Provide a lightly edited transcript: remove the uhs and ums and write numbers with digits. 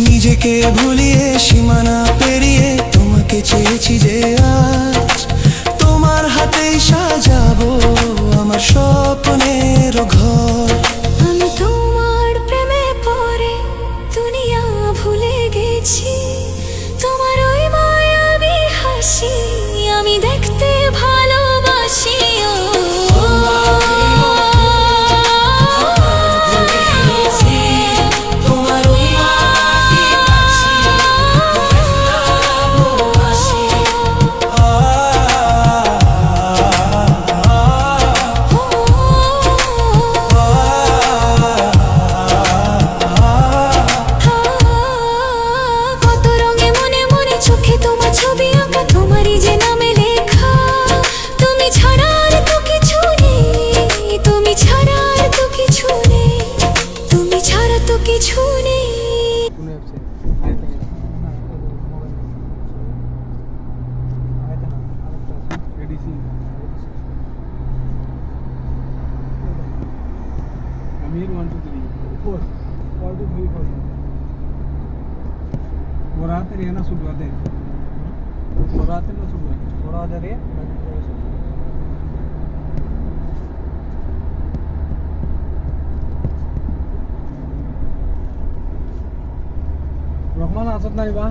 নিজেকে ভুলিয়ে সীমানা পেরিয়ে তোমাকে চেয়েছি যে আজ তোমার হাতেই সাজাবো আমার স্বপ্নের ঘর। আমি তোমার প্রেমে পড়ে দুনিয়া ভুলে গেছি, তোমার ওই মায়াবী হাসি আমি দেখতে ভালোবাসি। কত রঙে মনে মনে চোখে তোমার ছবি আঁকা, তোমারই যে নামে লেখা। তুমি ছাড়া আর তো কিছু নেই, তুমি ছাড়া আর তো কিছু নেই, তুমি ছাড়া তো কিছু নেই। Amir 1 2 3 4 1 2 3 4 और आते रहे ना सुबह दे और आते ना सुबह थोड़ा आ रहे रहमान आसत ना रे बा